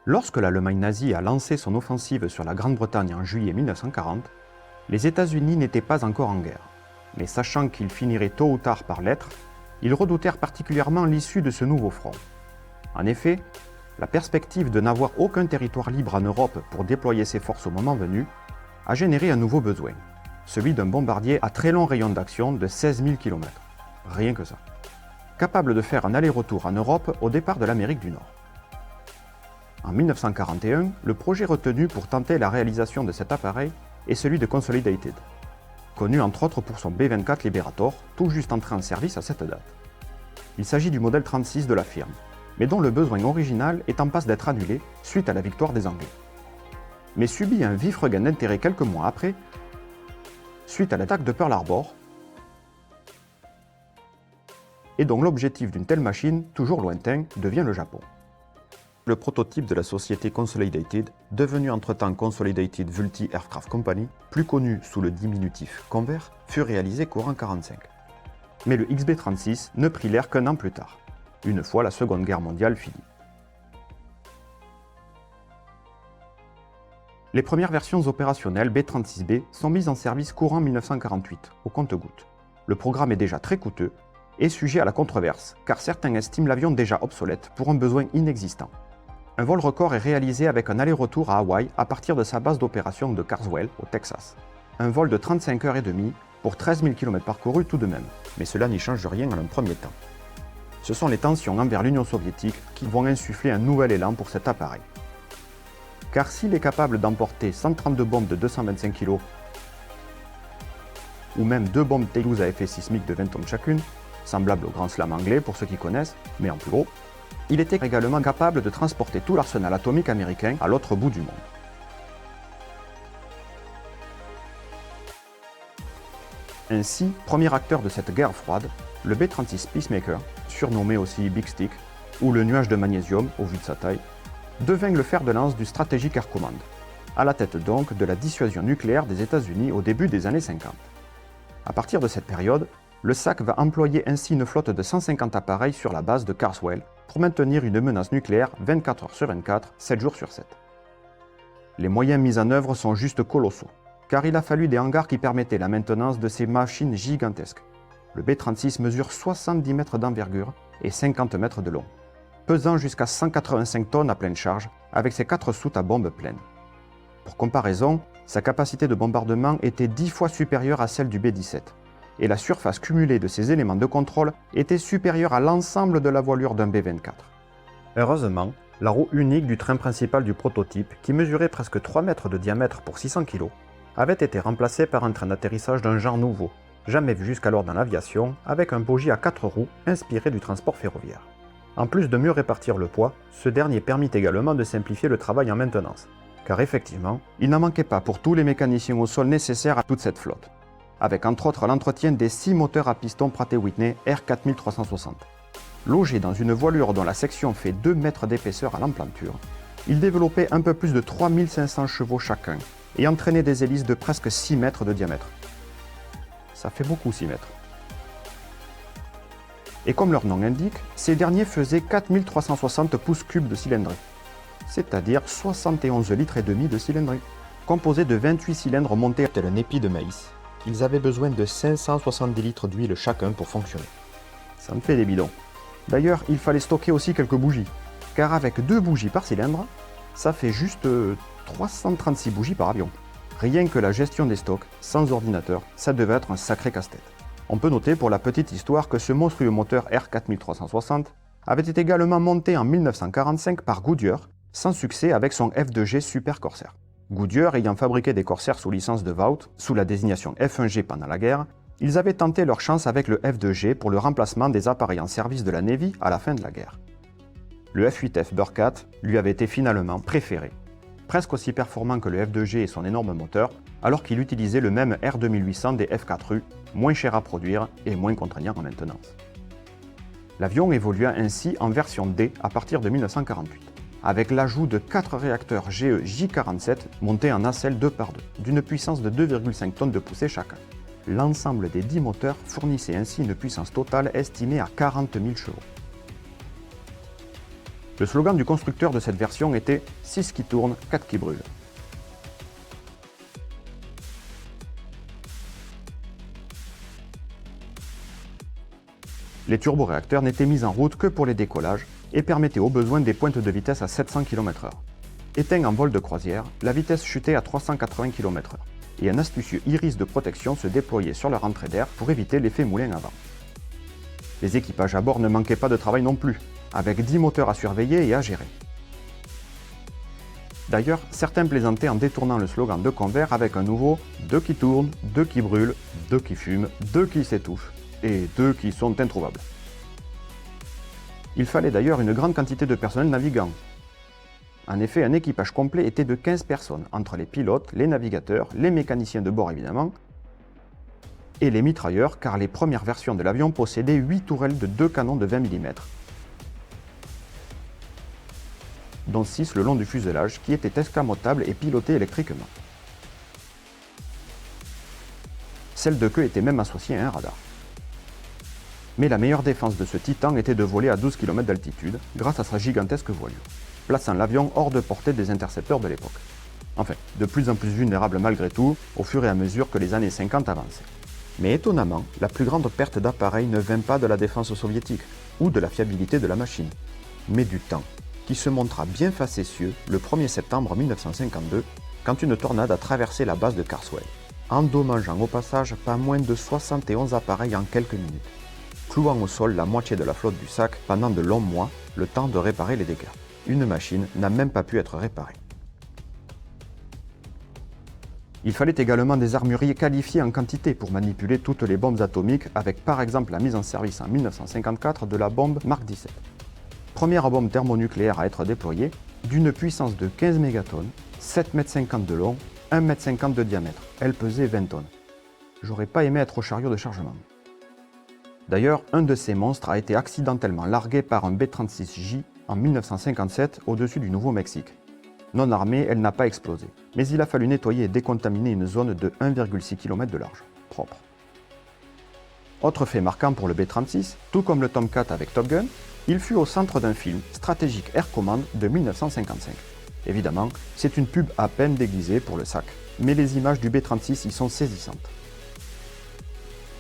Lorsque l'Allemagne nazie a lancé son offensive sur la Grande-Bretagne en juillet 1940, les États-Unis n'étaient pas encore en guerre. Mais sachant qu'ils finiraient tôt ou tard par l'être, ils redoutèrent particulièrement l'issue de ce nouveau front. En effet, la perspective de n'avoir aucun territoire libre en Europe pour déployer ses forces au moment venu a généré un nouveau besoin, celui d'un bombardier à très long rayon d'action de 16 000 km. Rien que ça. Capable de faire un aller-retour en Europe au départ de l'Amérique du Nord. En 1941, le projet retenu pour tenter la réalisation de cet appareil est celui de Consolidated, connu entre autres pour son B-24 Liberator, tout juste entré en service à cette date. Il s'agit du modèle 36 de la firme, mais dont le besoin original est en passe d'être annulé suite à la victoire des Anglais. Mais subit un vif regain d'intérêt quelques mois après, suite à l'attaque de Pearl Harbor, et dont l'objectif d'une telle machine, toujours lointain, devient le Japon. Le prototype de la société Consolidated, devenu entre-temps Consolidated Vultee Aircraft Company, plus connu sous le diminutif Convair, fut réalisé courant 1945. Mais le XB-36 ne prit l'air qu'un an plus tard, une fois la Seconde Guerre mondiale finie. Les premières versions opérationnelles B-36B sont mises en service courant 1948, au compte-gouttes. Le programme est déjà très coûteux et sujet à la controverse, car certains estiment l'avion déjà obsolète pour un besoin inexistant. Un vol record est réalisé avec un aller-retour à Hawaï à partir de sa base d'opération de Carswell, au Texas. Un vol de 35 heures et demie pour 13 000 km parcourus tout de même, mais cela n'y change rien en un premier temps. Ce sont les tensions envers l'Union soviétique qui vont insuffler un nouvel élan pour cet appareil. Car s'il est capable d'emporter 132 bombes de 225 kg, ou même 2 bombes Taillouz à effet sismique de 20 tonnes chacune, semblable au Grand Slam anglais pour ceux qui connaissent, mais en plus gros, il était également capable de transporter tout l'arsenal atomique américain à l'autre bout du monde. Ainsi, premier acteur de cette guerre froide, le B-36 Peacemaker, surnommé aussi Big Stick, ou le nuage de magnésium au vu de sa taille, devint le fer de lance du Strategic Air Command, à la tête donc de la dissuasion nucléaire des États-Unis au début des années 50. À partir de cette période, le SAC va employer ainsi une flotte de 150 appareils sur la base de Carswell pour maintenir une menace nucléaire 24 heures sur 24, 7 jours sur 7. Les moyens mis en œuvre sont juste colossaux, car il a fallu des hangars qui permettaient la maintenance de ces machines gigantesques. Le B-36 mesure 70 mètres d'envergure et 50 mètres de long, pesant jusqu'à 185 tonnes à pleine charge avec ses 4 soutes à bombes pleines. Pour comparaison, sa capacité de bombardement était 10 fois supérieure à celle du B-17, et la surface cumulée de ces éléments de contrôle était supérieure à l'ensemble de la voilure d'un B-24. Heureusement, la roue unique du train principal du prototype, qui mesurait presque 3 mètres de diamètre pour 600 kg, avait été remplacée par un train d'atterrissage d'un genre nouveau, jamais vu jusqu'alors dans l'aviation, avec un bogie à 4 roues inspiré du transport ferroviaire. En plus de mieux répartir le poids, ce dernier permit également de simplifier le travail en maintenance, car effectivement, il n'en manquait pas pour tous les mécaniciens au sol nécessaires à toute cette flotte, avec entre autres l'entretien des 6 moteurs à piston Pratt & Whitney R4360. Logés dans une voilure dont la section fait 2 mètres d'épaisseur à l'emplanture, ils développaient un peu plus de 3500 chevaux chacun et entraînaient des hélices de presque 6 mètres de diamètre. Ça fait beaucoup 6 mètres. Et comme leur nom l'indique, ces derniers faisaient 4360 pouces cubes de cylindrée, c'est-à-dire 71 litres et demi de cylindrée, composés de 28 cylindres montés tel un épi de maïs. Ils avaient besoin de 570 litres d'huile chacun pour fonctionner. Ça me fait des bidons. D'ailleurs, il fallait stocker aussi quelques bougies, car avec 2 bougies par cylindre, ça fait juste 336 bougies par avion. Rien que la gestion des stocks, sans ordinateur, ça devait être un sacré casse-tête. On peut noter pour la petite histoire que ce monstrueux moteur R4360 avait été également monté en 1945 par Goodyear, sans succès avec son F2G Super Corsair. Goodyear ayant fabriqué des Corsair sous licence de Vought, sous la désignation F1G pendant la guerre, ils avaient tenté leur chance avec le F2G pour le remplacement des appareils en service de la Navy à la fin de la guerre. Le F8F Bearcat lui avait été finalement préféré, presque aussi performant que le F2G et son énorme moteur, alors qu'il utilisait le même R2800 des F4U, moins cher à produire et moins contraignant en maintenance. L'avion évolua ainsi en version D à partir de 1948, avec l'ajout de 4 réacteurs GE J47 montés en nacelle 2x2, d'une puissance de 2,5 tonnes de poussée chacun. L'ensemble des 10 moteurs fournissait ainsi une puissance totale estimée à 40 000 chevaux. Le slogan du constructeur de cette version était « 6 qui tournent, 4 qui brûlent ». Les turboréacteurs n'étaient mis en route que pour les décollages et permettaient au besoin des pointes de vitesse à 700 km/h. Éteint en vol de croisière, la vitesse chutait à 380 km/h et un astucieux iris de protection se déployait sur la rentrée d'air pour éviter l'effet moulin à vent. Les équipages à bord ne manquaient pas de travail non plus, avec 10 moteurs à surveiller et à gérer. D'ailleurs, certains plaisantaient en détournant le slogan de Convair avec un nouveau « 2 qui tournent, 2 qui brûlent, 2 qui fument, 2 qui s'étouffent et 2 qui sont introuvables ». Il fallait d'ailleurs une grande quantité de personnel navigant. En effet, un équipage complet était de 15 personnes, entre les pilotes, les navigateurs, les mécaniciens de bord évidemment, et les mitrailleurs, car les premières versions de l'avion possédaient 8 tourelles de 2 canons de 20 mm, dont 6 le long du fuselage, qui était escamotable et piloté électriquement. Celle de queue était même associée à un radar. Mais la meilleure défense de ce Titan était de voler à 12 km d'altitude, grâce à sa gigantesque voilure, plaçant l'avion hors de portée des intercepteurs de l'époque. Enfin, de plus en plus vulnérable malgré tout, au fur et à mesure que les années 50 avançaient. Mais étonnamment, la plus grande perte d'appareil ne vint pas de la défense soviétique, ou de la fiabilité de la machine, mais du temps, qui se montra bien facétieux le 1er septembre 1952, quand une tornade a traversé la base de Carswell, endommageant au passage pas moins de 71 appareils en quelques minutes, clouant au sol la moitié de la flotte du SAC pendant de longs mois, le temps de réparer les dégâts. Une machine n'a même pas pu être réparée. Il fallait également des armuriers qualifiés en quantité pour manipuler toutes les bombes atomiques, avec par exemple la mise en service en 1954 de la bombe Mark 17. Première bombe thermonucléaire à être déployée, d'une puissance de 15 mégatonnes, 7,50 m de long, 1,50 m de diamètre. Elle pesait 20 tonnes. J'aurais pas aimé être au chariot de chargement. D'ailleurs, un de ces monstres a été accidentellement largué par un B-36J en 1957 au-dessus du Nouveau-Mexique. Non armée, elle n'a pas explosé, mais il a fallu nettoyer et décontaminer une zone de 1,6 km de large, propre. Autre fait marquant pour le B-36, tout comme le Tomcat avec Top Gun, il fut au centre d'un film, Strategic Air Command de 1955. Évidemment, c'est une pub à peine déguisée pour le SAC, mais les images du B-36 y sont saisissantes.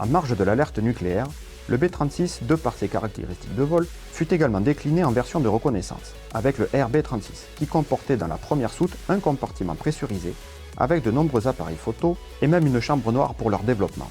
En marge de l'alerte nucléaire, le B-36, de par ses caractéristiques de vol, fut également décliné en version de reconnaissance, avec le RB-36, qui comportait dans la première soute un compartiment pressurisé, avec de nombreux appareils photo et même une chambre noire pour leur développement.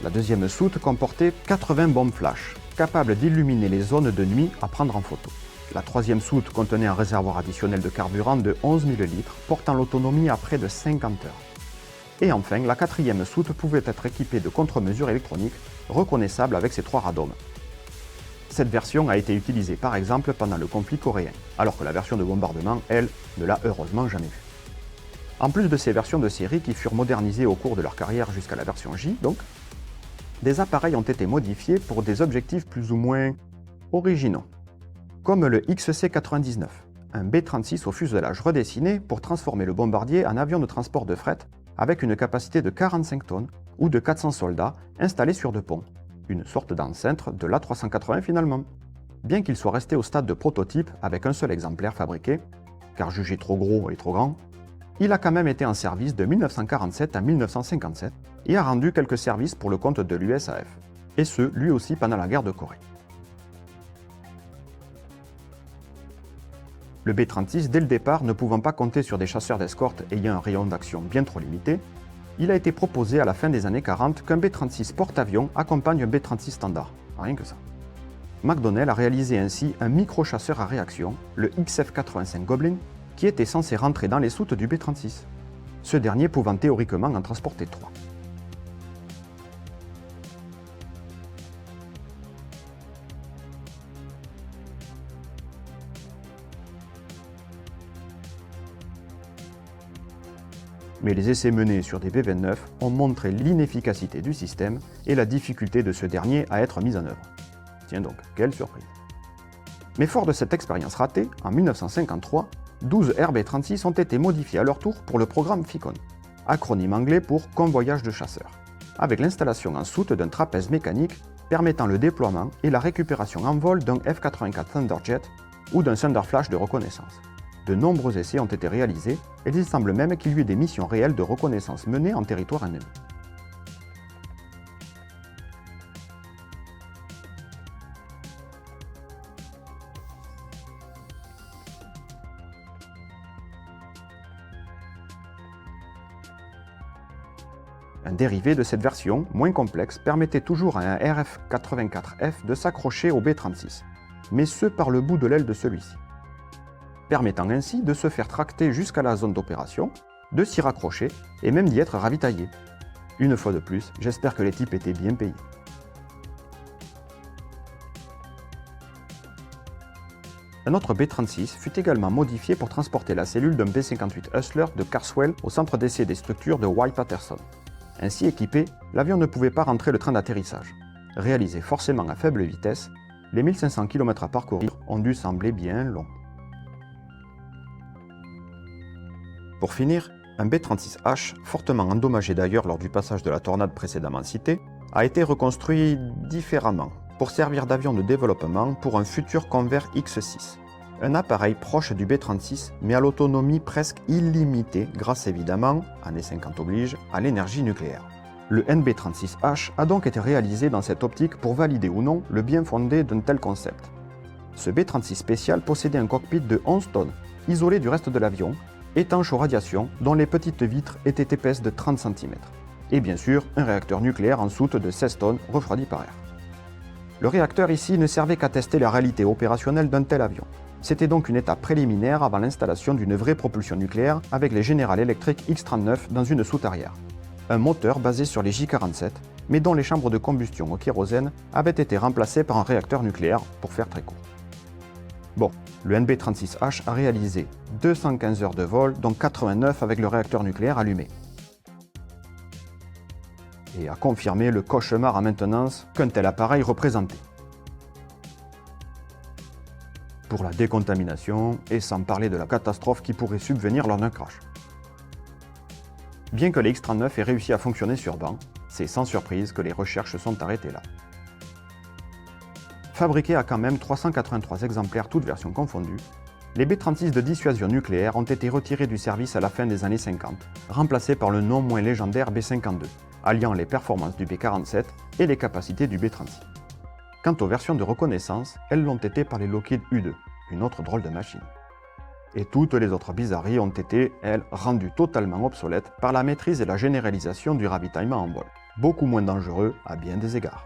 La deuxième soute comportait 80 bombes flash, capables d'illuminer les zones de nuit à prendre en photo. La troisième soute contenait un réservoir additionnel de carburant de 11 000 litres, portant l'autonomie à près de 50 heures. Et enfin, la quatrième soute pouvait être équipée de contre-mesures électroniques, reconnaissables avec ses 3 radomes. Cette version a été utilisée par exemple pendant le conflit coréen, alors que la version de bombardement, elle, ne l'a heureusement jamais vue. En plus de ces versions de série qui furent modernisées au cours de leur carrière jusqu'à la version J, donc, des appareils ont été modifiés pour des objectifs plus ou moins originaux, comme le XC-99, un B-36 au fuselage redessiné pour transformer le bombardier en avion de transport de fret avec une capacité de 45 tonnes ou de 400 soldats installés sur 2 ponts, une sorte d'ancêtre de l'A380 finalement. Bien qu'il soit resté au stade de prototype avec un seul exemplaire fabriqué, car jugé trop gros et trop grand, il a quand même été en service de 1947 à 1957 et a rendu quelques services pour le compte de l'USAF, et ce, lui aussi pendant la guerre de Corée. Le B-36, dès le départ, ne pouvant pas compter sur des chasseurs d'escorte ayant un rayon d'action bien trop limité, il a été proposé à la fin des années 40 qu'un B-36 porte-avions accompagne un B-36 standard, rien que ça. McDonnell a réalisé ainsi un micro-chasseur à réaction, le XF-85 Goblin, qui était censé rentrer dans les soutes du B-36, ce dernier pouvant théoriquement en transporter 3. Mais les essais menés sur des B-29 ont montré l'inefficacité du système et la difficulté de ce dernier à être mis en œuvre. Tiens donc, quelle surprise! Mais fort de cette expérience ratée, en 1953, 12 RB-36 ont été modifiés à leur tour pour le programme FICON, acronyme anglais pour Convoyage de chasseurs, avec l'installation en soute d'un trapèze mécanique permettant le déploiement et la récupération en vol d'un F-84 Thunderjet ou d'un Thunderflash de reconnaissance. De nombreux essais ont été réalisés et il semble même qu'il y ait des missions réelles de reconnaissance menées en territoire ennemi. Un dérivé de cette version, moins complexe, permettait toujours à un RF-84F de s'accrocher au B-36, mais ce par le bout de l'aile de celui-ci, permettant ainsi de se faire tracter jusqu'à la zone d'opération, de s'y raccrocher et même d'y être ravitaillé. Une fois de plus, j'espère que les types étaient bien payés. Un autre B-36 fut également modifié pour transporter la cellule d'un B-58 Hustler de Carswell au centre d'essai des structures de Wright-Patterson. Ainsi équipé, l'avion ne pouvait pas rentrer le train d'atterrissage. Réalisé forcément à faible vitesse, les 1500 km à parcourir ont dû sembler bien longs. Pour finir, un B-36H, fortement endommagé d'ailleurs lors du passage de la tornade précédemment citée, a été reconstruit différemment pour servir d'avion de développement pour un futur Convair X6. Un appareil proche du B-36 mais à l'autonomie presque illimitée grâce évidemment, années 50 oblige, à l'énergie nucléaire. Le NB-36H a donc été réalisé dans cette optique pour valider ou non le bien fondé d'un tel concept. Ce B-36 spécial possédait un cockpit de 11 tonnes, isolé du reste de l'avion, étanche aux radiations dont les petites vitres étaient épaisses de 30 cm. Et bien sûr, un réacteur nucléaire en soute de 16 tonnes refroidi par air. Le réacteur ici ne servait qu'à tester la réalité opérationnelle d'un tel avion. C'était donc une étape préliminaire avant l'installation d'une vraie propulsion nucléaire avec les General Electric X-39 dans une soute arrière. Un moteur basé sur les J-47, mais dont les chambres de combustion au kérosène avaient été remplacées par un réacteur nucléaire, pour faire très court. Bon, le NB-36H a réalisé 215 heures de vol, dont 89 avec le réacteur nucléaire allumé. Et a confirmé le cauchemar en maintenance qu'un tel appareil représentait. Pour la décontamination, et sans parler de la catastrophe qui pourrait subvenir lors d'un crash. Bien que les X-39 aient réussi à fonctionner sur banc, c'est sans surprise que les recherches sont arrêtées là. Fabriqués à quand même 383 exemplaires toutes versions confondues, les B-36 de dissuasion nucléaire ont été retirés du service à la fin des années 50, remplacés par le non moins légendaire B-52, alliant les performances du B-47 et les capacités du B-36. Quant aux versions de reconnaissance, elles l'ont été par les Lockheed U-2, une autre drôle de machine. Et toutes les autres bizarreries ont été, elles, rendues totalement obsolètes par la maîtrise et la généralisation du ravitaillement en vol, beaucoup moins dangereux à bien des égards.